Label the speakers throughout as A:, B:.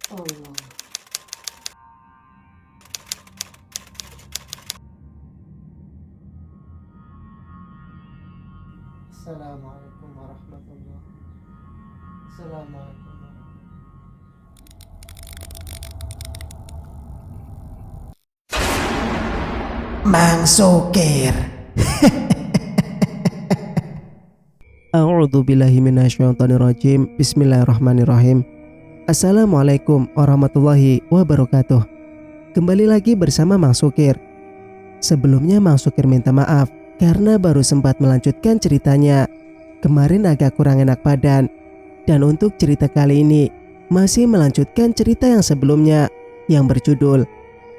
A: Allah. Assalamualaikum warahmatullahi wabarakatuh. Assalamualaikum Mang Sukir.
B: A'udzu billahi minasyaitonir rajim. Bismillahirrahmanirrahim. Assalamualaikum warahmatullahi wabarakatuh. Kembali lagi bersama Mang Sukir. Sebelumnya Mang Sukir minta maaf karena baru sempat melanjutkan ceritanya. Kemarin agak kurang enak badan. Dan untuk cerita kali ini masih melanjutkan cerita yang sebelumnya yang berjudul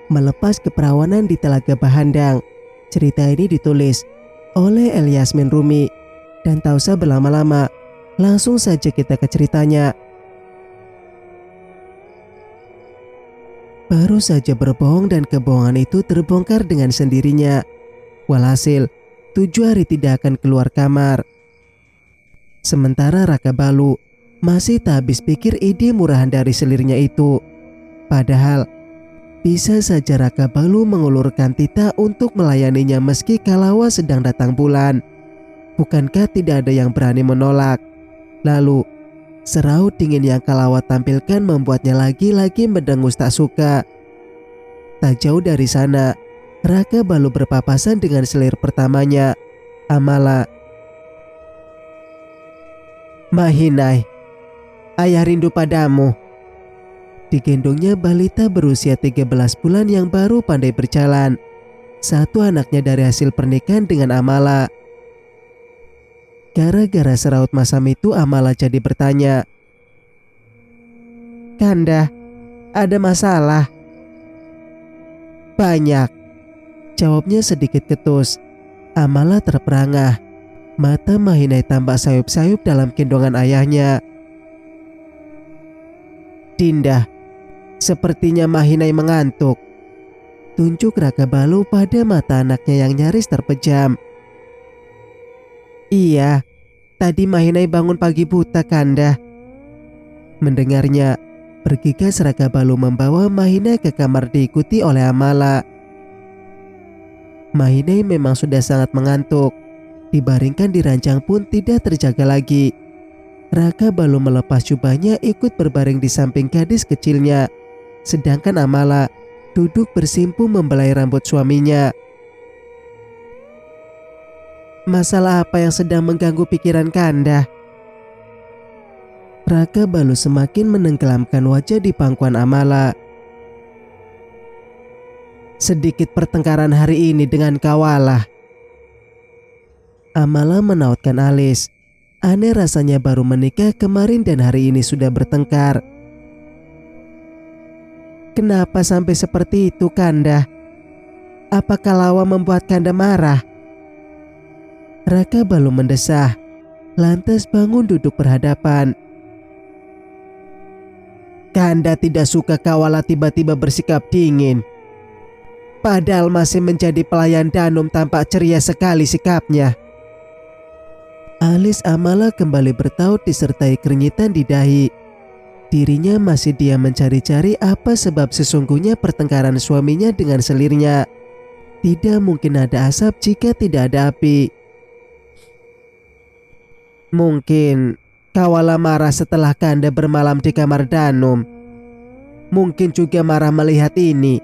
B: Melepas Keperawanan di Telaga Bahandang. Cerita ini ditulis oleh Elyasmin Rumi. Dan tak usah berlama-lama, langsung saja kita ke ceritanya. Baru saja berbohong dan kebohongan itu terbongkar dengan sendirinya. Walhasil, 7 hari tidak akan keluar kamar. Sementara Raka Balu masih tak habis pikir ide murahan dari selirnya itu. Padahal, bisa saja Raka Balu mengulurkan titah untuk melayaninya meski kalawa sedang datang bulan. Bukankah tidak ada yang berani menolak? Lalu, seraut dingin yang Kalawa tampilkan membuatnya lagi-lagi mendengus tak suka. Tak jauh dari sana, Raka Balu berpapasan dengan selir pertamanya, Amala. "Mahinai, ayah rindu padamu." Digendongnya balita berusia 13 bulan yang baru pandai berjalan. Satu anaknya dari hasil pernikahan dengan Amala. Gara-gara seraut masam itu Amala jadi bertanya, "Kanda, ada masalah?" "Banyak," jawabnya sedikit ketus. Amala terperangah. Mata Mahinai tampak sayup-sayup dalam gendongan ayahnya. "Dinda, sepertinya Mahinai mengantuk." Tunjuk Raka Balu pada mata anaknya yang nyaris terpejam. "Iya, tadi Mahinai bangun pagi buta, Kanda." Mendengarnya, bergegas Raka Balu membawa Mahinai ke kamar diikuti oleh Amala. Mahinai memang sudah sangat mengantuk. Dibaringkan di ranjang pun tidak terjaga lagi. Raka Balu melepas jubahnya ikut berbaring di samping gadis kecilnya. Sedangkan Amala duduk bersimpu membelai rambut suaminya. "Masalah apa yang sedang mengganggu pikiran Kanda?" Raka Balu semakin menenggelamkan wajah di pangkuan Amala. "Sedikit pertengkaran hari ini dengan Kawala." Amala menautkan alis. Aneh rasanya baru menikah kemarin dan hari ini sudah bertengkar. "Kenapa sampai seperti itu, Kanda? Apa Kalawa membuat Kanda marah?" Raka Balu mendesah, lantas bangun duduk berhadapan. "Kanda tidak suka Kawala tiba-tiba bersikap dingin. Padahal masih menjadi pelayan Danum tampak ceria sekali sikapnya." Alis Amala kembali bertaut disertai keringitan di dahi. Dirinya masih diam mencari-cari apa sebab sesungguhnya pertengkaran suaminya dengan selirnya. Tidak mungkin ada asap jika tidak ada api. "Mungkin Kawala marah setelah Kanda bermalam di kamar Danum. Mungkin juga marah melihat ini."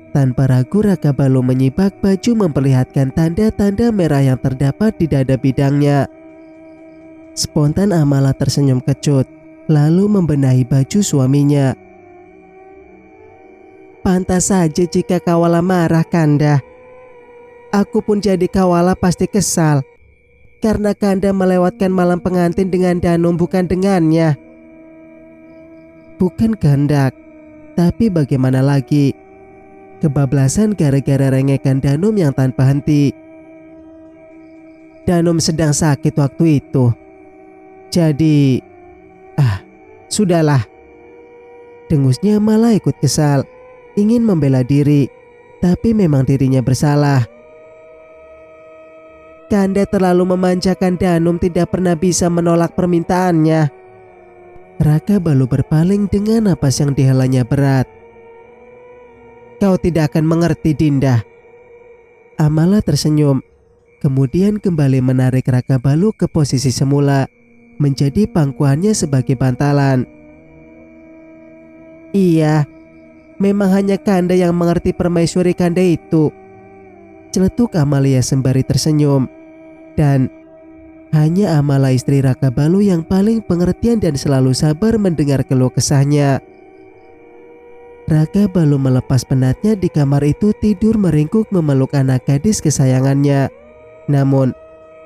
B: Tanpa ragu Raka Balu menyibak baju memperlihatkan tanda-tanda merah yang terdapat di dada bidangnya. Spontan Amala tersenyum kecut, lalu membenahi baju suaminya. "Pantas saja jika Kawala marah, Kanda. Aku pun jadi Kawala pasti kesal. Karena Kanda melewatkan malam pengantin dengan Danum bukan dengannya." "Bukan kehendak, tapi bagaimana lagi? Kebablasan gara-gara rengekan Danum yang tanpa henti." "Danum sedang sakit waktu itu. Jadi... sudahlah." Dengusnya malah ikut kesal, ingin membela diri, tapi memang dirinya bersalah. "Kanda terlalu memanjakan Danum, tidak pernah bisa menolak permintaannya." Raka Balu berpaling dengan napas yang dihelanya berat. "Kau tidak akan mengerti, Dinda." Amala tersenyum, kemudian kembali menarik Raka Balu ke posisi semula, menjadi pangkuannya sebagai bantalan. "Iya, memang hanya Kanda yang mengerti permaisuri Kanda itu," celetuk Amalia sembari tersenyum. Dan hanya Amala istri Raka Balu yang paling pengertian dan selalu sabar mendengar keluh kesahnya. Raka Balu melepas penatnya di kamar itu, tidur meringkuk memeluk anak gadis kesayangannya. Namun,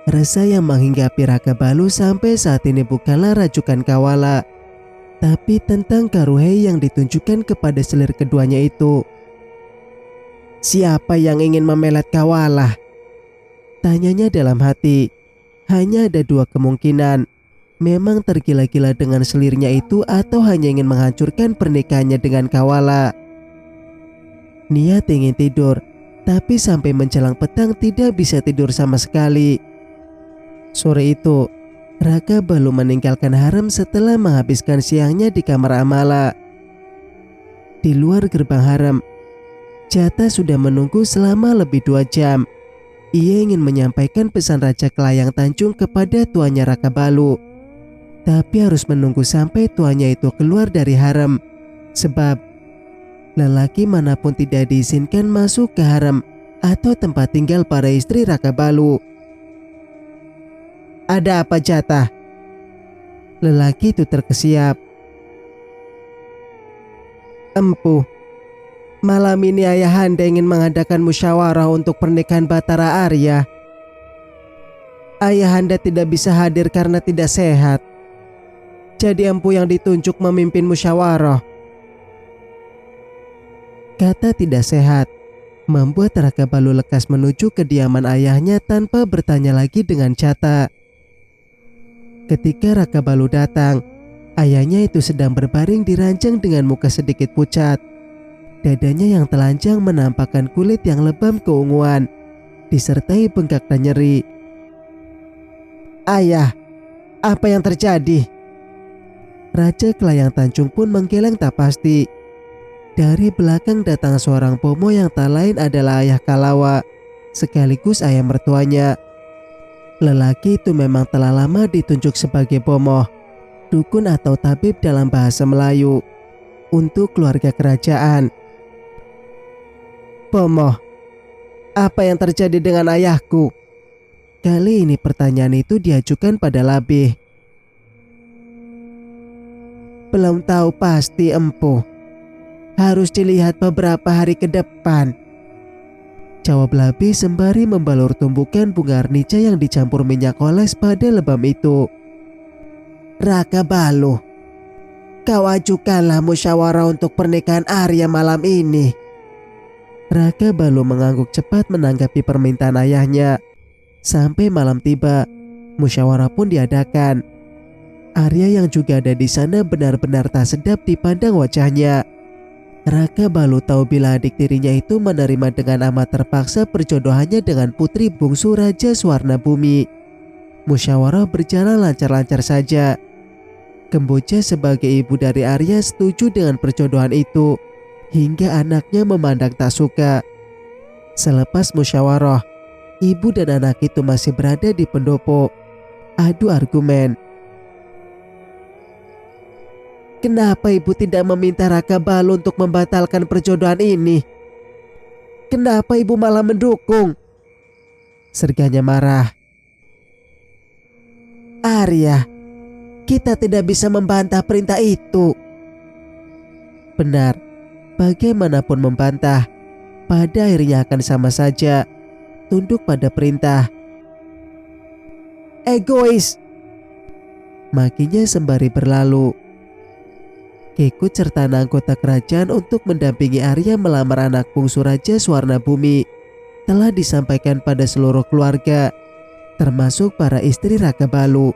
B: rasa yang menghinggapi Raka Balu sampai saat ini bukanlah rajukan Kawala, tapi tentang karuhei yang ditunjukkan kepada selir keduanya itu. "Siapa yang ingin memelet Kawala?" tanyanya dalam hati. Hanya ada dua kemungkinan. Memang tergila-gila dengan selirnya itu, atau hanya ingin menghancurkan pernikahannya dengan Kawala. Niat ingin tidur, tapi sampai menjelang petang tidak bisa tidur sama sekali. Sore itu, Raka Balu meninggalkan harem setelah menghabiskan siangnya di kamar Amala. Di luar gerbang harem, Jata sudah menunggu selama lebih 2 jam. Ia ingin menyampaikan pesan Raja Kelayang Tanjung kepada tuannya Raka Balu, tapi harus menunggu sampai tuannya itu keluar dari harem, sebab lelaki manapun tidak diizinkan masuk ke harem atau tempat tinggal para istri Raka Balu. "Ada apa, Jata?" Lelaki itu terkesiap. "Empu, malam ini Ayahanda ingin mengadakan musyawarah untuk pernikahan Batara Arya. Ayahanda tidak bisa hadir karena tidak sehat. Jadi empu yang ditunjuk memimpin musyawarah." Kata tidak sehat membuat Raka Balu lekas menuju kediaman ayahnya tanpa bertanya lagi dengan Jata. Ketika Raka Balu datang, ayahnya itu sedang berbaring di ranjang dengan muka sedikit pucat. Dadanya yang telanjang menampakkan kulit yang lebam keunguan, disertai bengkak dan nyeri. "Ayah, apa yang terjadi?" Raja Kelayang Tanjung pun menggeleng tak pasti. Dari belakang datang seorang pomo yang tak lain adalah ayah Kalawa, sekaligus ayah mertuanya. Lelaki itu memang telah lama ditunjuk sebagai pomo, dukun atau tabib dalam bahasa Melayu, untuk keluarga kerajaan. "Pomo, apa yang terjadi dengan ayahku?" Kali ini pertanyaan itu diajukan pada Labih. "Belum tahu pasti, empu. Harus dilihat beberapa hari ke depan," jawab Labih sembari membalur tumbukan bunga arnica yang dicampur minyak oles pada lebam itu. "Raka Balu, kau ajukanlah musyawarah untuk pernikahan Arya malam ini." Raka Balu mengangguk cepat menanggapi permintaan ayahnya. Sampai malam tiba, musyawarah pun diadakan. Arya yang juga ada di sana benar-benar tak sedap dipandang wajahnya. Raka Balu tahu bila adik tirinya itu menerima dengan amat terpaksa perjodohannya dengan putri bungsu Raja Swarna Bumi. Musyawarah berjalan lancar-lancar saja. Kemboja sebagai ibu dari Arya setuju dengan perjodohan itu, hingga anaknya memandang tak suka. Selepas musyawarah, ibu dan anak itu masih berada di pendopo, adu argumen. "Kenapa ibu tidak meminta Raka Balu untuk membatalkan perjodohan ini? Kenapa ibu malah mendukung?" serganya marah. "Arya, kita tidak bisa membantah perintah itu." Benar, bagaimanapun membantah, pada akhirnya akan sama saja, tunduk pada perintah. "Egois!" makinya sembari berlalu. Keikut serta anggota kerajaan untuk mendampingi Arya melamar anak bungsu Raja Swarna Bumi telah disampaikan pada seluruh keluarga, termasuk para istri Raka Balu.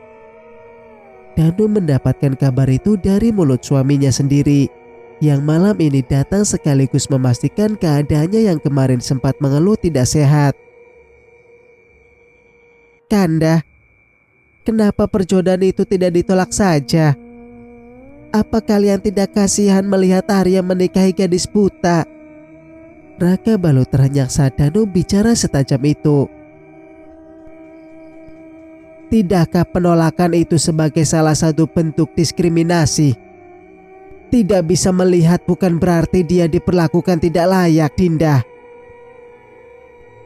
B: Danu mendapatkan kabar itu dari mulut suaminya sendiri, yang malam ini datang sekaligus memastikan keadaannya yang kemarin sempat mengeluh tidak sehat. "Kanda, kenapa perjodohan itu tidak ditolak saja?" Apa kalian tidak kasihan melihat Arya menikahi gadis buta? Raka Balu terhenyak saat Danum bicara setajam itu. Tidakkah penolakan itu sebagai salah satu bentuk diskriminasi? Tidak bisa melihat bukan berarti dia diperlakukan tidak layak, Dinda.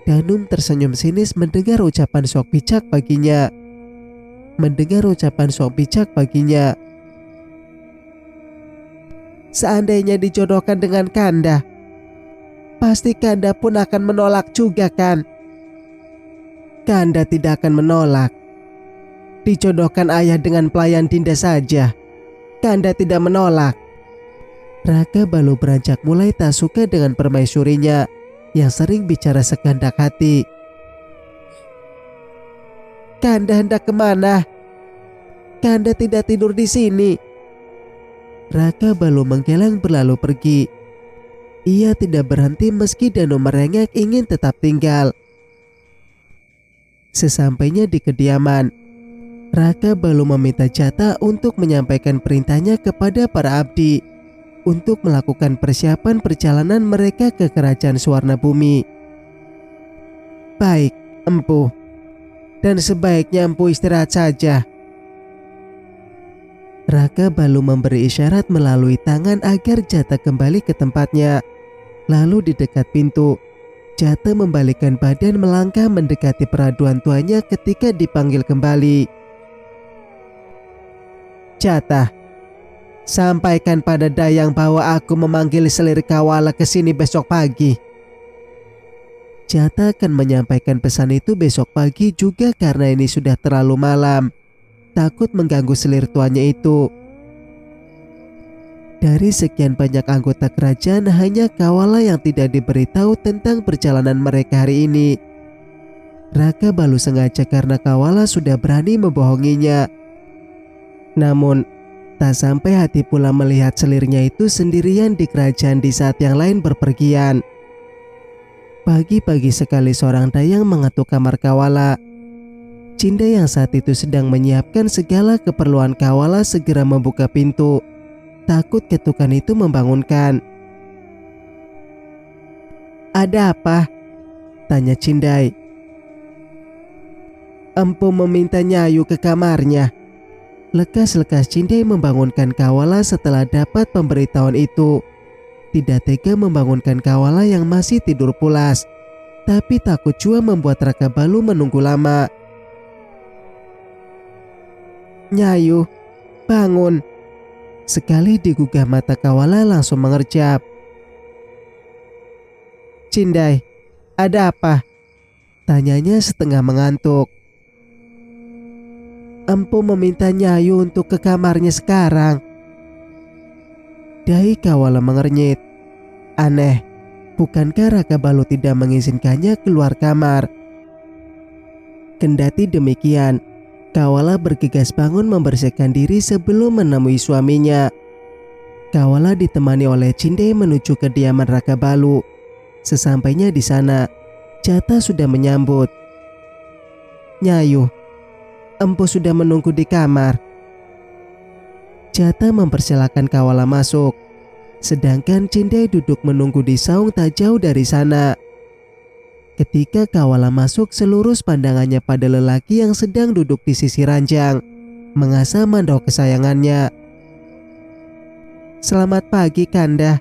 B: Danum tersenyum sinis mendengar ucapan sok bijak baginya. Seandainya dijodohkan dengan Kanda, pasti Kanda pun akan menolak juga kan? Kanda tidak akan menolak. Dijodohkan ayah dengan pelayan Dinda saja, Kanda tidak menolak. Raka Balu beranjak mulai tak suka dengan permaisurinya yang sering bicara sekehendak hati. Kanda hendak kemana? Kanda tidak tidur di sini. Raka Balu menggeleng berlalu pergi. Ia tidak berhenti meski Danum merengek ingin tetap tinggal. Sesampainya di kediaman, Raka Balu meminta jatah untuk menyampaikan perintahnya kepada para abdi untuk melakukan persiapan perjalanan mereka ke kerajaan Suwarna Bumi. Baik, Empu. Dan sebaiknya Empu istirahat saja. Raka Balu memberi isyarat melalui tangan agar Jata kembali ke tempatnya. Lalu di dekat pintu, Jata membalikkan badan melangkah mendekati peraduan tuanya ketika dipanggil kembali. Jata, sampaikan pada Dayang bahwa aku memanggil selir kawala ke sini besok pagi. Jata akan menyampaikan pesan itu besok pagi juga karena ini sudah terlalu malam. Takut mengganggu selir tuanya itu. Dari sekian banyak anggota kerajaan, hanya kawala yang tidak diberitahu tentang perjalanan mereka hari ini. Raka Balu sengaja karena kawala sudah berani membohonginya. Namun tak sampai hati pula melihat selirnya itu sendirian di kerajaan di saat yang lain berpergian. Pagi-pagi sekali seorang dayang mengetuk kamar kawala. Cinda yang saat itu sedang menyiapkan segala keperluan kawala segera membuka pintu. Takut ketukan itu membangunkan. Ada apa? Tanya Cindai. Empu meminta Nyayu ke kamarnya. Lekas-lekas Cindai membangunkan kawala setelah dapat pemberitahuan itu. Tidak tega membangunkan kawala yang masih tidur pulas, tapi takut jua membuat Raka Balu menunggu lama. Nyayu, bangun. Sekali digugah mata kawala langsung mengerjap. Cindai, ada apa? Tanyanya setengah mengantuk. Empu meminta Nyayu untuk ke kamarnya sekarang. Dahi kawala mengernyit. Aneh, bukankah Raka Balu tidak mengizinkannya keluar kamar? Kendati demikian, kawala bergegas bangun membersihkan diri sebelum menemui suaminya. Kawala ditemani oleh Cindai menuju kediaman Raka Balu. Sesampainya di sana, Jata sudah menyambut. Nyayu, Empu sudah menunggu di kamar. Jata mempersilahkan kawala masuk, sedangkan Cindai duduk menunggu di saung tak jauh dari sana. Ketika kawala masuk, seluruh pandangannya pada lelaki yang sedang duduk di sisi ranjang, mengasah mandau kesayangannya. Selamat pagi, Kanda.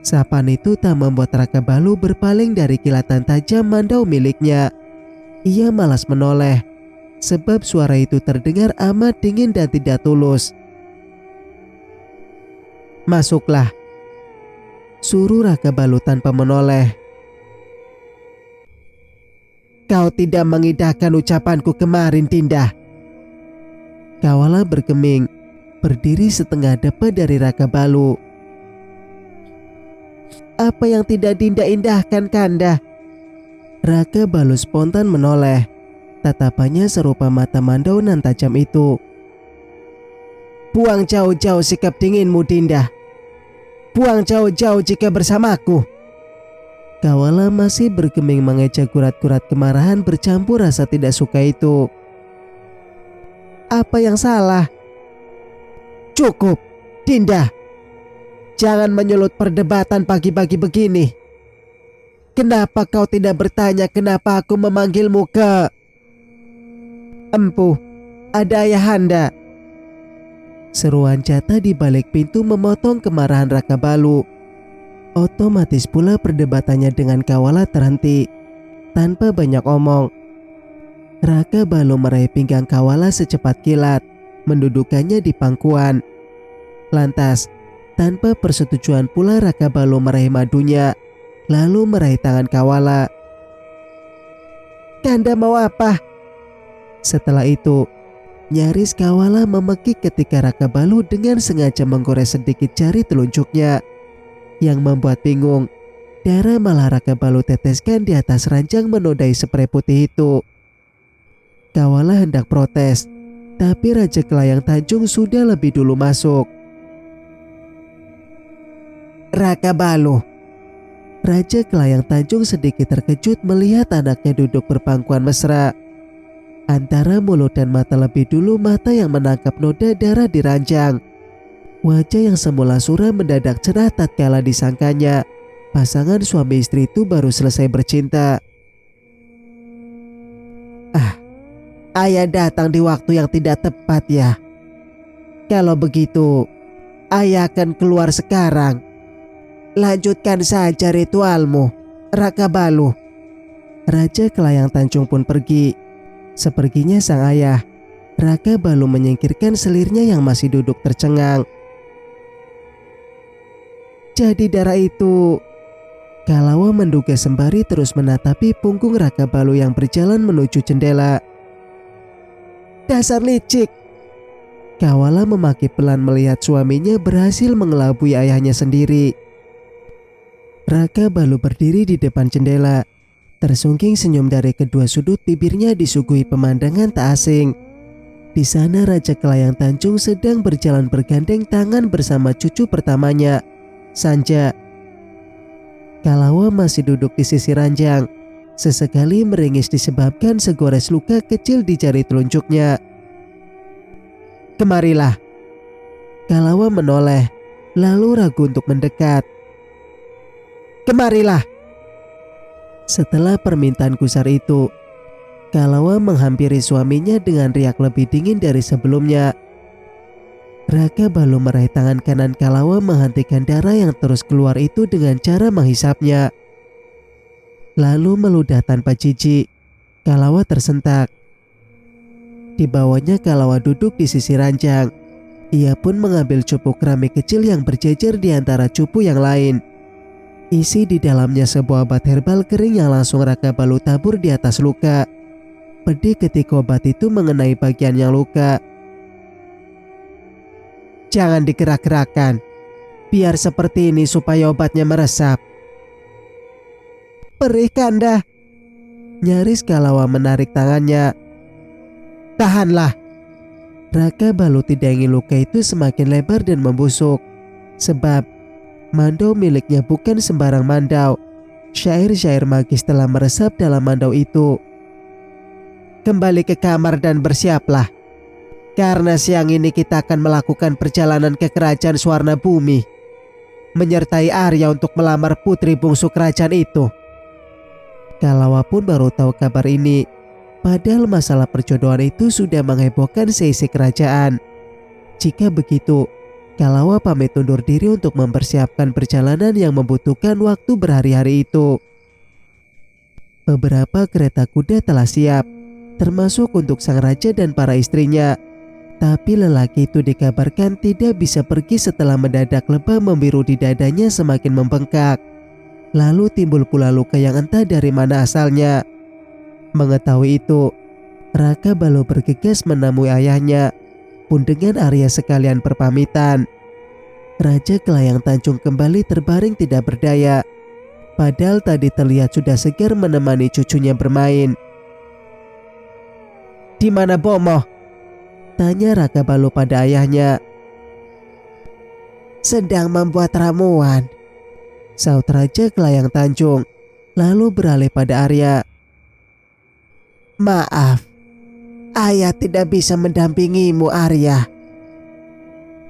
B: Sapaan itu tak membuat Raka Balu berpaling dari kilatan tajam mandau miliknya. Ia malas menoleh, sebab suara itu terdengar amat dingin dan tidak tulus. Masuklah, suruh Raka Balu tanpa menoleh. Kau tidak mengindahkan ucapanku kemarin, Dinda. Kawala bergeming, berdiri setengah depan dari Raka Balu. Apa yang tidak Dinda indahkan, Kanda? Raka Balu spontan menoleh. Tatapannya serupa mata mandau nan tajam itu. Buang jauh-jauh sikap dinginmu, Dinda. Buang jauh-jauh jika bersamaku. Kawala masih bergeming mengejek gurat-gurat kemarahan bercampur rasa tidak suka itu. Apa yang salah? Cukup, Dinda, jangan menyulut perdebatan pagi-pagi begini. Kenapa kau tidak bertanya kenapa aku memanggilmu ke... Empu, ada ayahanda. Seruan Jata di balik pintu memotong kemarahan Raka Balu. Otomatis pula perdebatannya dengan Kawala terhenti. Tanpa banyak omong, Raka Balu meraih pinggang Kawala secepat kilat, mendudukannya di pangkuan. Lantas, tanpa persetujuan pula Raka Balu meraih madunya, lalu meraih tangan Kawala. Kanda mau apa? Setelah itu, nyaris Kawala memekik ketika Raka Balu dengan sengaja menggores sedikit jari telunjuknya. Yang membuat bingung, darah malah Raka Balu teteskan di atas ranjang menodai spray putih itu. Kawala hendak protes, tapi Raja Kelayang Tanjung sudah lebih dulu masuk. Raka Balu. Raja Kelayang Tanjung sedikit terkejut melihat anaknya duduk berpangkuan mesra. Antara mulut dan mata lebih dulu mata yang menangkap noda darah di ranjang. Wajah yang semula suram mendadak cerah tatkala disangkanya pasangan suami istri itu baru selesai bercinta. Ayah datang di waktu yang tidak tepat ya. Kalau begitu, ayah akan keluar sekarang. Lanjutkan saja ritualmu, Raka Balu. Raja Kelayang Tanjung pun pergi. Seperginya sang ayah, Raka Balu menyingkirkan selirnya yang masih duduk tercengang. Jadi darah itu... Kalawa menduga sembari terus menatapi punggung Raka Balu yang berjalan menuju jendela. Dasar licik. Kawala memaki pelan melihat suaminya berhasil mengelabui ayahnya sendiri. Raka Balu berdiri di depan jendela. Tersungking senyum dari kedua sudut bibirnya disuguhi pemandangan tak asing. Di sana Raja Kelayang Tanjung sedang berjalan bergandeng tangan bersama cucu pertamanya, Sanja. Kalawa masih duduk di sisi ranjang. Sesekali meringis disebabkan segores luka kecil di jari telunjuknya. Kemarilah. Kalawa menoleh, lalu ragu untuk mendekat. Kemarilah. Setelah permintaan gusar itu, Kalawa menghampiri suaminya dengan riak lebih dingin dari sebelumnya. Raka Balu meraih tangan kanan Kalawa menghentikan darah yang terus keluar itu dengan cara menghisapnya. Lalu meludah tanpa jijik. Kalawa tersentak. Di bawahnya Kalawa duduk di sisi ranjang. Ia pun mengambil cupu keramik kecil yang berjejer di antara cupu yang lain. Isi di dalamnya sebuah obat herbal kering yang langsung Raka Balu tabur di atas luka. Pedih ketika obat itu mengenai bagian yang luka. Jangan digerak-gerakkan. Biar seperti ini supaya obatnya meresap. Perih Kanda. Nyaris Kalawa menarik tangannya. Tahanlah. Raka Balu tidak ingin luka itu semakin lebar dan membusuk. Sebab mandau miliknya bukan sembarang mandau. Syair-syair magis telah meresap dalam mandau itu. Kembali ke kamar dan bersiaplah. Karena siang ini kita akan melakukan perjalanan ke kerajaan Swarna Bumi, menyertai Arya untuk melamar putri bungsu kerajaan itu. Kalawa pun baru tahu kabar ini, padahal masalah perjodohan itu sudah menghebohkan seisi kerajaan. Jika begitu, Kalawa pamit undur diri untuk mempersiapkan perjalanan yang membutuhkan waktu berhari-hari itu. Beberapa kereta kuda telah siap, termasuk untuk sang raja dan para istrinya. Tapi lelaki itu dikabarkan tidak bisa pergi setelah mendadak lebah membiru di dadanya semakin membengkak. Lalu timbul pula luka yang entah dari mana asalnya. Mengetahui itu, Raka Balu bergegas menemui ayahnya, pun dengan Arya sekalian berpamitan. Raja Kelayang Tanjung kembali terbaring tidak berdaya. Padahal tadi terlihat sudah segar menemani cucunya bermain. Di mana Bomoh? Tanya Raka Balu pada ayahnya. Sedang membuat ramuan, saut Raja Kelayang Tanjung, lalu beralih pada Arya. Maaf, ayah tidak bisa mendampingimu Arya.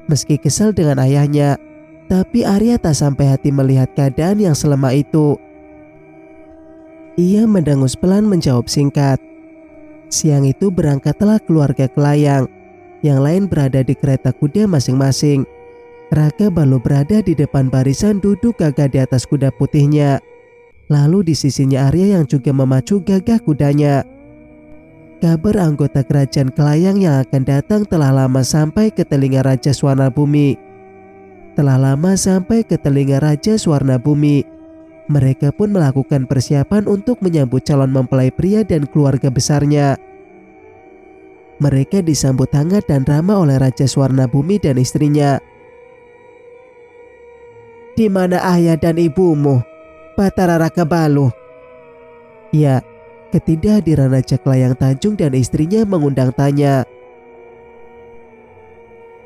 B: Meski kesal dengan ayahnya, tapi Arya tak sampai hati melihat keadaan yang selemah itu. Ia mendengus pelan menjawab singkat. Siang itu berangkatlah keluarga ke layang. Yang lain berada di kereta kuda masing-masing. Raka Balu berada di depan barisan duduk gagah di atas kuda putihnya. Lalu di sisinya Arya yang juga memacu gagah kudanya. Kabar anggota kerajaan Kelayang yang akan datang telah lama sampai ke telinga Raja Swarnabumi. Mereka pun melakukan persiapan untuk menyambut calon mempelai pria dan keluarga besarnya. Mereka disambut hangat dan ramah oleh Raja Swarnabumi dan istrinya. "Di mana ayah dan ibumu, Batara Raka Balu?" Ya, ketidakhadiran Raja Kelayang Tanjung dan istrinya mengundang tanya.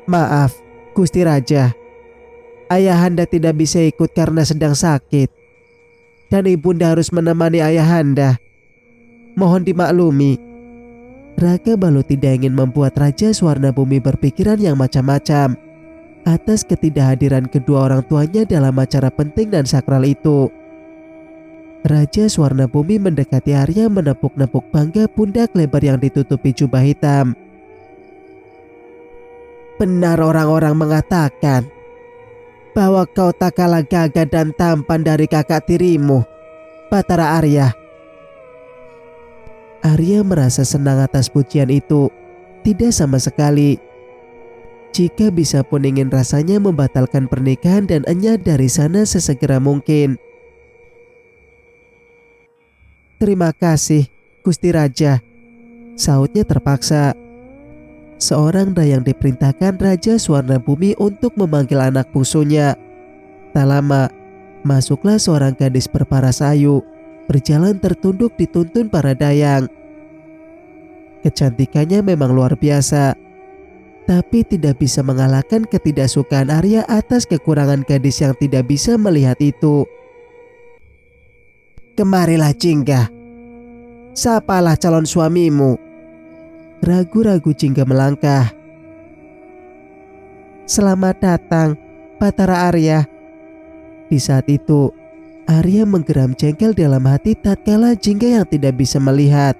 B: "Maaf, Gusti Raja. Ayahanda tidak bisa ikut karena sedang sakit. Dan ibunda harus menemani ayahanda. Mohon dimaklumi." Raka Balu tidak ingin membuat Raja Swarnabumi berpikiran yang macam-macam atas ketidakhadiran kedua orang tuanya dalam acara penting dan sakral itu. Raja Swarnabumi mendekati Arya menepuk-nepuk bangga pundak lebar yang ditutupi jubah hitam. "Benar orang-orang mengatakan bahwa kau tak kalah gagah dan tampan dari kakak tirimu, Batara Arya." Arya merasa senang atas pujian itu. Tidak sama sekali. Jika bisa pun ingin rasanya membatalkan pernikahan dan enyah dari sana sesegera mungkin. "Terima kasih, Gusti Raja," sahutnya terpaksa. Seorang dayang diperintahkan Raja Swarnabumi untuk memanggil anak bungsunya. Tak lama, masuklah seorang gadis berparas ayu, berjalan tertunduk dituntun para dayang. Kecantikannya memang luar biasa, tapi tidak bisa mengalahkan ketidaksukaan Arya atas kekurangan gadis yang tidak bisa melihat itu. "Kemarilah Jingga. Sapalah calon suamimu." Ragu-ragu Jingga melangkah. "Selamat datang, Batara Arya." Di saat itu, Arya menggeram jengkel dalam hati tatkala Jingga yang tidak bisa melihat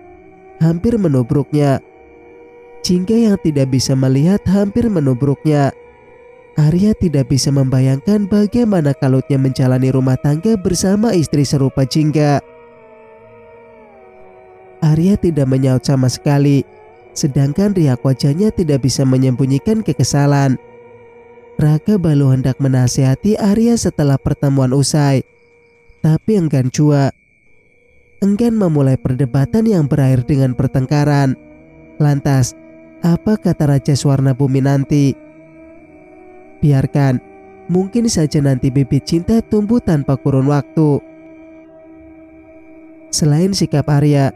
B: hampir menubruknya. Arya tidak bisa membayangkan bagaimana kalutnya menjalani rumah tangga bersama istri serupa Jingga. Arya tidak menyaut sama sekali, sedangkan riak wajahnya tidak bisa menyembunyikan kekesalan. Raka Balu hendak menasihati Arya setelah pertemuan usai, tapi enggan jua. Enggan memulai perdebatan yang berakhir dengan pertengkaran. Lantas, apa kata Raja Swarnabumi nanti? Biarkan, mungkin saja nanti bibit cinta tumbuh tanpa kurun waktu. Selain sikap Arya,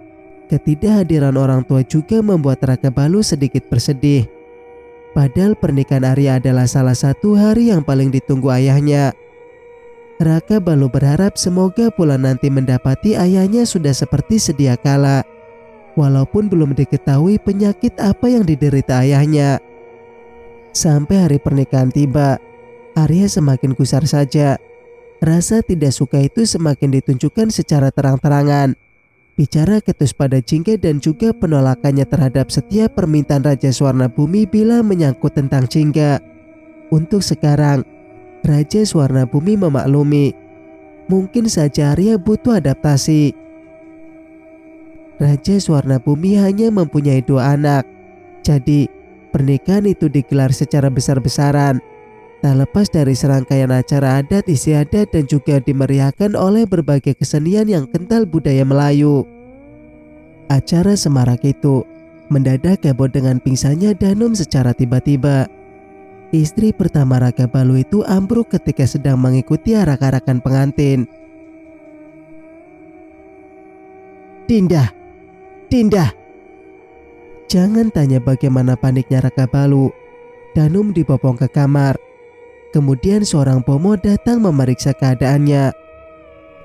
B: ketidakhadiran orang tua juga membuat Raka Balu sedikit bersedih. Padahal pernikahan Arya adalah salah satu hari yang paling ditunggu ayahnya. Raka Balu berharap semoga bulan nanti mendapati ayahnya sudah seperti sedia kala, walaupun belum diketahui penyakit apa yang diderita ayahnya. Sampai hari pernikahan tiba, Arya semakin gusar saja. Rasa tidak suka itu semakin ditunjukkan secara terang-terangan. Bicara ketus pada Jingga dan juga penolakannya terhadap setiap permintaan Raja Swarnabumi bila menyangkut tentang Jingga. Untuk sekarang, Raja Swarnabumi memaklumi. Mungkin saja Arya butuh adaptasi. Raja Swarnabumi hanya mempunyai 2 anak. Jadi, pernikahan itu digelar secara besar-besaran. Tak lepas dari serangkaian acara adat istiadat dan juga dimeriahkan oleh berbagai kesenian yang kental budaya Melayu. Acara semarak itu mendadak heboh dengan pingsannya Danum secara tiba-tiba. Istri pertama Raka Balu itu ambruk ketika sedang mengikuti arak-arakan pengantin. Dinda! Dinda! Jangan tanya bagaimana paniknya Raka Balu. Danum dibopong ke kamar. Kemudian seorang pomo datang memeriksa keadaannya.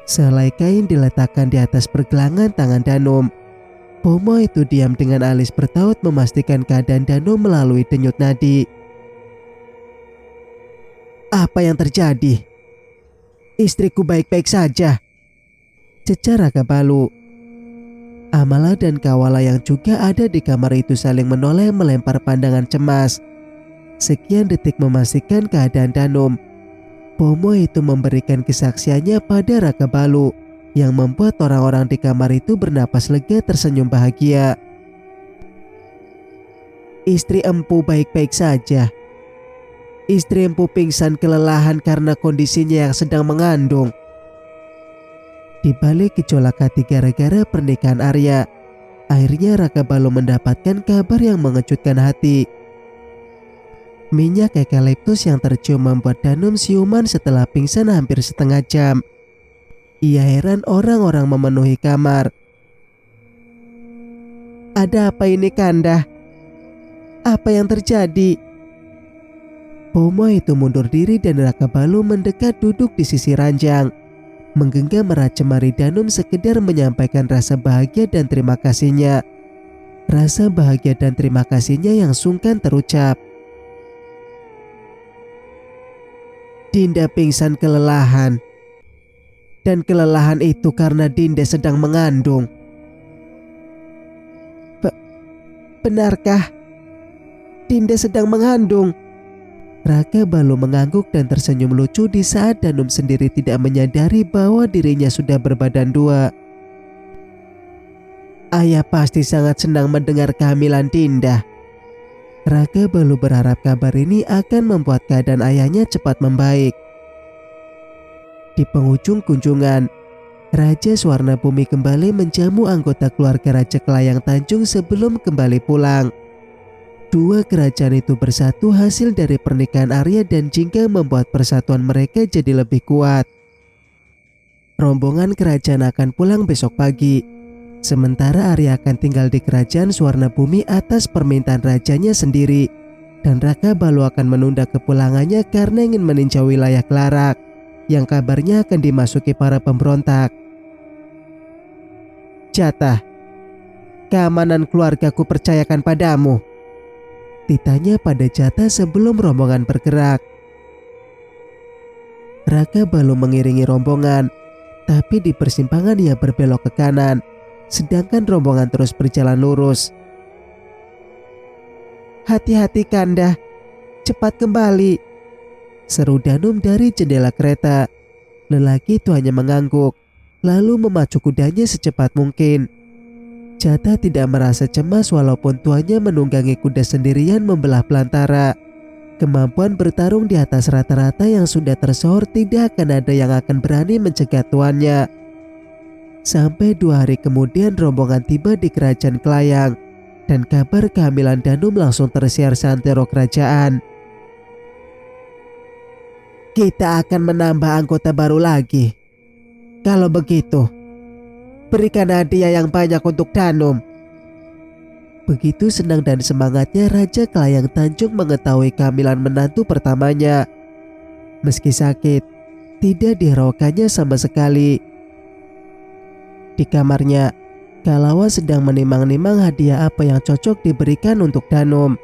B: Sehelai kain diletakkan di atas pergelangan tangan Danum. Pomo itu diam dengan alis bertaut memastikan keadaan Danum melalui denyut nadi. Apa yang terjadi? Istriku baik-baik saja, cecar Raka Balu. Amala dan Kawala yang juga ada di kamar itu saling menoleh melempar pandangan cemas. Sekian detik memastikan keadaan Danum. Pomo itu memberikan kesaksiannya pada Raka Balu yang membuat orang-orang di kamar itu bernapas lega tersenyum bahagia. Istri empu baik-baik saja. Istri empu pingsan kelelahan karena kondisinya yang sedang mengandung. Di balik gejolak hati gara-gara pernikahan Arya, akhirnya Raka Balu mendapatkan kabar yang mengejutkan hati. Minyak eukaliptus yang tercium membuat Danum siuman setelah pingsan hampir setengah jam. Ia heran orang-orang memenuhi kamar. Ada apa ini Kanda? Apa yang terjadi? Pomo itu mundur diri dan Raka Balu mendekat duduk di sisi ranjang. Menggenggam erat jemari Danum sekedar menyampaikan rasa bahagia dan terima kasihnya. Rasa bahagia dan terima kasihnya yang sungkan terucap. Dinda pingsan kelelahan. Dan kelelahan itu karena Dinda sedang mengandung. Benarkah? Dinda sedang mengandung? Raka Balu mengangguk dan tersenyum lucu di saat Danum sendiri tidak menyadari bahwa dirinya sudah berbadan dua. Ayah pasti sangat senang mendengar kehamilan Dinda. Raka Balu berharap kabar ini akan membuat keadaan ayahnya cepat membaik. Di penghujung kunjungan, Raja Swarna Bumi kembali menjamu anggota keluarga Raja Kelayang Tanjung sebelum kembali pulang. Dua kerajaan itu bersatu hasil dari pernikahan Arya dan Jingga membuat persatuan mereka jadi lebih kuat. Rombongan kerajaan akan pulang besok pagi. Sementara Arya akan tinggal di kerajaan Swarna Bumi atas permintaan rajanya sendiri. Dan Raka Balu akan menunda kepulangannya karena ingin meninjau wilayah Klarak yang kabarnya akan dimasuki para pemberontak. Jatah, keamanan keluargaku percayakan padamu, ditanya pada Jatah sebelum rombongan bergerak. Raka Balu mengiringi rombongan, tapi di persimpangan ia berbelok ke kanan, sedangkan rombongan terus berjalan lurus. Hati-hati Kanda, cepat kembali, seru Danum dari jendela kereta. Lelaki itu hanya mengangguk, lalu memacu kudanya secepat mungkin. Jatah tidak merasa cemas walaupun tuannya menunggangi kuda sendirian membelah belantara. Kemampuan bertarung di atas rata-rata yang sudah tersohor tidak akan ada yang akan berani mencegat tuannya. Sampai 2 hari kemudian rombongan tiba di kerajaan Kelayang dan kabar kehamilan Danum langsung tersiar seantero kerajaan. Kita akan menambah anggota baru lagi. Kalau begitu, berikan hadiah yang banyak untuk Danum. Begitu senang dan semangatnya Raja Kelayang Tanjung mengetahui kehamilan menantu pertamanya. Meski sakit, tidak dihiraukannya sama sekali. Di kamarnya, Kalawa sedang menimang-nimang hadiah apa yang cocok diberikan untuk Danum.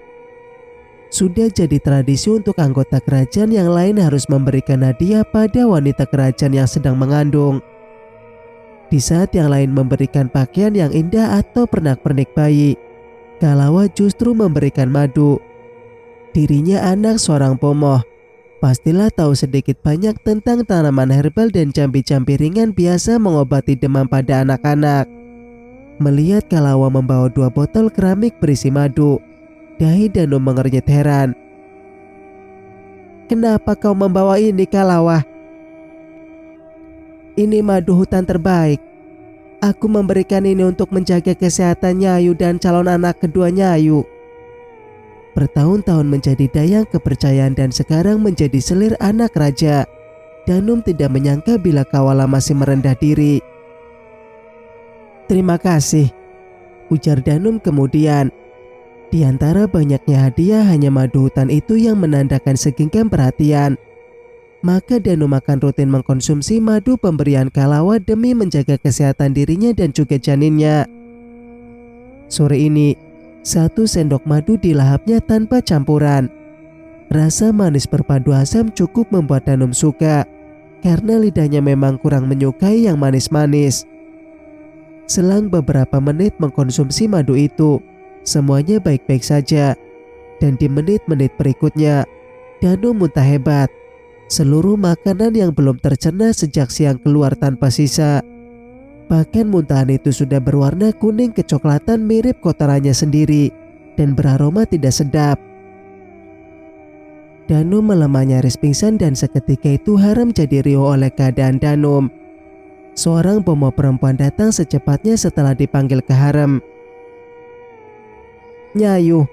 B: Sudah jadi tradisi untuk anggota kerajaan yang lain harus memberikan hadiah pada wanita kerajaan yang sedang mengandung. Di saat yang lain memberikan pakaian yang indah atau pernak-pernik bayi, Kalawa justru memberikan madu. Dirinya anak seorang pomoh, pastilah tahu sedikit banyak tentang tanaman herbal dan jambi-jambi ringan biasa mengobati demam pada anak-anak. Melihat Kalawa membawa 2 botol keramik berisi madu, dahi Danum mengernyit heran. Kenapa kau membawa ini Kalawa? Ini madu hutan terbaik. Aku memberikan ini untuk menjaga kesehatan Nyayu dan calon anak kedua Nyayu. Bertahun-tahun menjadi dayang kepercayaan dan sekarang menjadi selir anak raja, Danum tidak menyangka bila Kawala masih merendah diri. Terima kasih, ujar Danum kemudian. Di antara banyaknya hadiah hanya madu hutan itu yang menandakan segenggam perhatian. Maka Danum akan rutin mengkonsumsi madu pemberian Kalawa demi menjaga kesehatan dirinya dan juga janinnya. Sore ini, 1 sendok madu dilahapnya tanpa campuran. Rasa manis berpadu asam cukup membuat Danum suka, karena lidahnya memang kurang menyukai yang manis-manis. Selang beberapa menit mengkonsumsi madu itu, semuanya baik-baik saja. Dan di menit-menit berikutnya, Danum muntah hebat. Seluruh makanan yang belum tercerna sejak siang keluar tanpa sisa. Bahkan muntahan itu sudah berwarna kuning kecoklatan mirip kotorannya sendiri dan beraroma tidak sedap. Danum melemah nyaris pingsan dan seketika itu Haram jadi riuh oleh keadaan Danum. Seorang bomo perempuan datang secepatnya setelah dipanggil ke Haram. "Nyayu,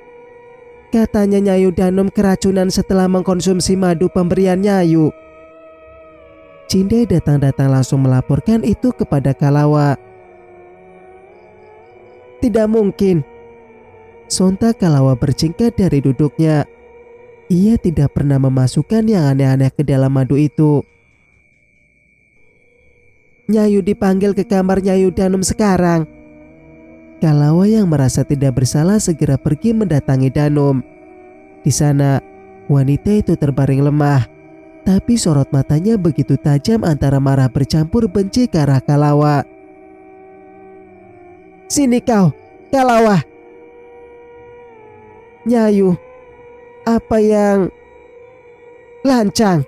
B: katanya Nyayu Danum keracunan setelah mengkonsumsi madu pemberian Nyayu." Cinde datang-datang langsung melaporkan itu kepada Kalawa. "Tidak mungkin." Sontak Kalawa berjingkat dari duduknya. Ia tidak pernah memasukkan yang aneh-aneh ke dalam madu itu. "Nyayu dipanggil ke kamar Nyayu Danum sekarang." Kalawa yang merasa tidak bersalah segera pergi mendatangi Danum. Di sana, wanita itu terbaring lemah, tapi sorot matanya begitu tajam antara marah bercampur benci ke arah Kalawa. "Sini kau, Kalawa." "Nyayu, apa yang lancang?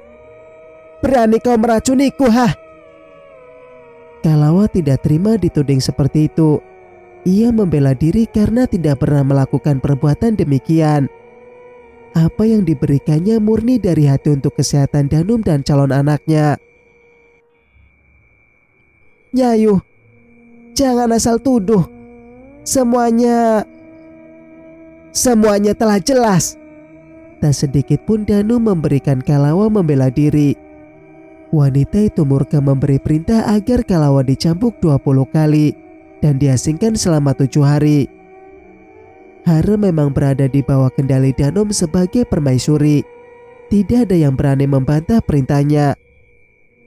B: Berani kau meracuniku, hah?" Kalawa tidak terima dituding seperti itu. Ia membela diri karena tidak pernah melakukan perbuatan demikian. Apa yang diberikannya murni dari hati untuk kesehatan Danum dan calon anaknya. "Nyayu, jangan asal tuduh. Semuanya telah jelas." Tak sedikit pun Danum memberikan Kalawa membela diri. Wanita itu murka memberi perintah agar Kalawa dicambuk 20 kali dan diasingkan selama 7 hari. Haram memang berada di bawah kendali Danum sebagai permaisuri. Tidak ada yang berani membantah perintahnya.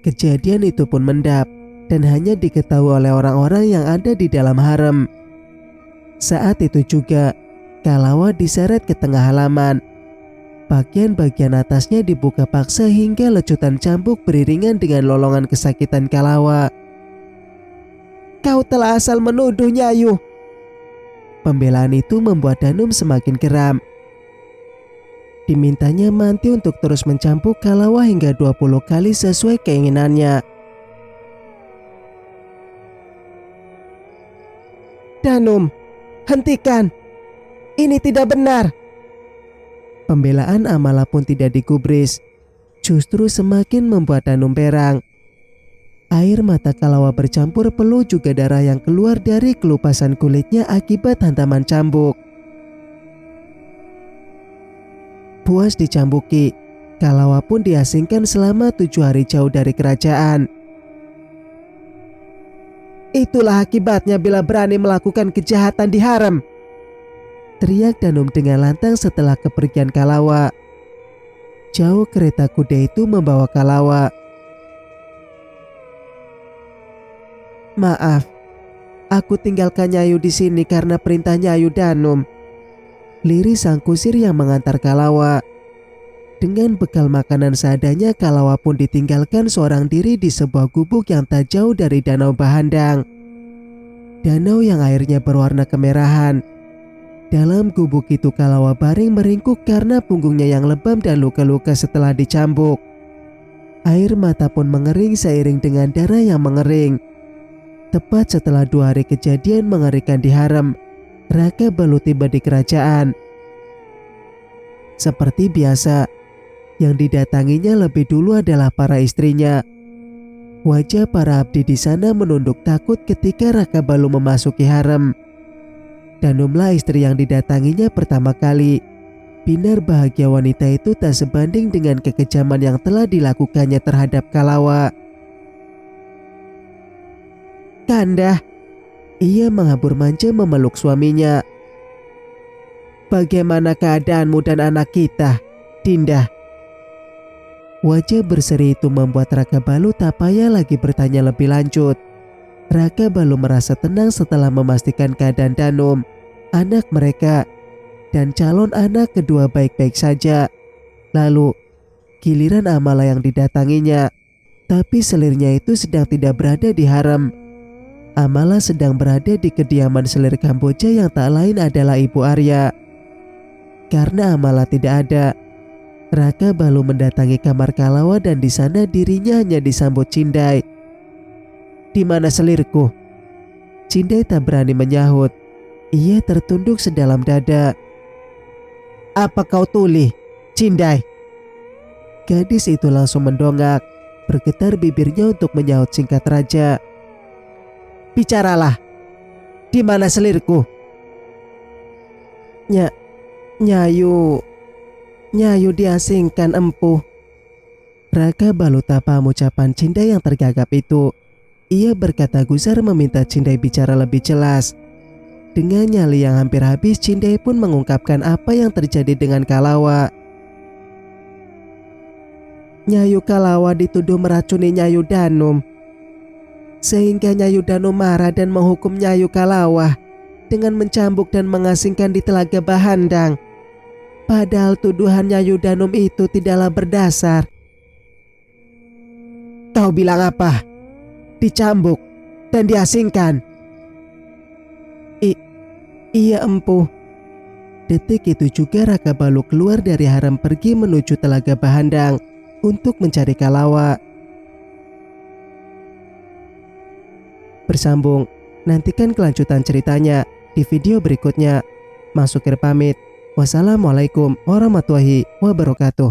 B: Kejadian itu pun mendap dan hanya diketahui oleh orang-orang yang ada di dalam harem. Saat itu juga, Kalawa diseret ke tengah halaman. Bagian-bagian atasnya dibuka paksa hingga lecutan cambuk beriringan dengan lolongan kesakitan Kalawa. "Kau telah asal menuduh, Nyayu." Pembelaan itu membuat Danum semakin geram. Dimintanya Manti untuk terus mencambuk Kalawa hingga 20 kali sesuai keinginannya. "Danum, hentikan. Ini tidak benar." Pembelaan Amala pun tidak digubris, justru semakin membuat Danum perang. Air mata Kalawa bercampur peluh juga darah yang keluar dari kelupasan kulitnya akibat hantaman cambuk. Puas dicambuki, Kalawa pun diasingkan selama 7 hari jauh dari kerajaan. "Itulah akibatnya bila berani melakukan kejahatan di harem," teriak Danum dengan lantang setelah kepergian Kalawa. Jauh kereta kuda itu membawa Kalawa. "Maaf, aku tinggalkan Nyayu di sini karena perintah Nyayu Danum," liris sang kusir yang mengantar Kalawa. Dengan bekal makanan seadanya, Kalawa pun ditinggalkan seorang diri di sebuah gubuk yang tak jauh dari Danau Bahandang. Danau yang airnya berwarna kemerahan. Dalam gubuk itu Kalawa baring meringkuk karena punggungnya yang lebam dan luka-luka setelah dicambuk. Air mata pun mengering seiring dengan darah yang mengering. Tepat setelah 2 hari kejadian mengerikan di harem, Raka Balu tiba di kerajaan. Seperti biasa, yang didatanginya lebih dulu adalah para istrinya. Wajah para abdi di sana menunduk takut ketika Raka Balu memasuki harem. Danumlah istri yang didatanginya pertama kali. Binar bahagia wanita itu tak sebanding dengan kekejaman yang telah dilakukannya terhadap Kalawa. "Kanda," ia menghabur manja memeluk suaminya. "Bagaimana keadaanmu dan anak kita, Dinda?" Wajah berseri itu membuat Raka Balu tak payah lagi bertanya lebih lanjut. Raka Balu merasa tenang setelah memastikan keadaan Danum, anak mereka, dan calon anak kedua baik-baik saja. Lalu giliran Amala yang didatanginya, tapi selirnya itu sedang tidak berada di harem. Amala sedang berada di kediaman selir Kamboja yang tak lain adalah Ibu Arya. Karena Amala tidak ada, Raka Balu mendatangi kamar Kalawa dan di sana dirinya hanya disambut Cindai. "Di mana selirku?" Cindai tak berani menyahut. Ia tertunduk sedalam dada. "Apa kau tuli, Cindai?" Gadis itu langsung mendongak, bergetar bibirnya untuk menyahut singkat raja. "Bicaralah, di mana selirku?" Nyayu diasingkan, empu." Raka Balu tak paham ucapan Cindai yang tergagap itu. Ia berkata gusar meminta Cindai bicara lebih jelas. Dengan nyali yang hampir habis, Cindai pun mengungkapkan apa yang terjadi dengan Kalawa. "Nyayu Kalawa dituduh meracuni Nyayu Danum, sehingga Nyayu Danum marah dan menghukum Nyayu Kalawa dengan mencambuk dan mengasingkan di Telaga Bahandang. Padahal tuduhan Nyayu Danum itu tidaklah berdasar." "Kau bilang apa? Dicambuk dan diasingkan?" Iya, empu." Detik itu juga Raka Balu keluar dari harem pergi menuju Telaga Bahandang untuk mencari Kalawa. Bersambung, nantikan kelanjutan ceritanya di video berikutnya. Masukir pamit. Wassalamualaikum warahmatullahi wabarakatuh.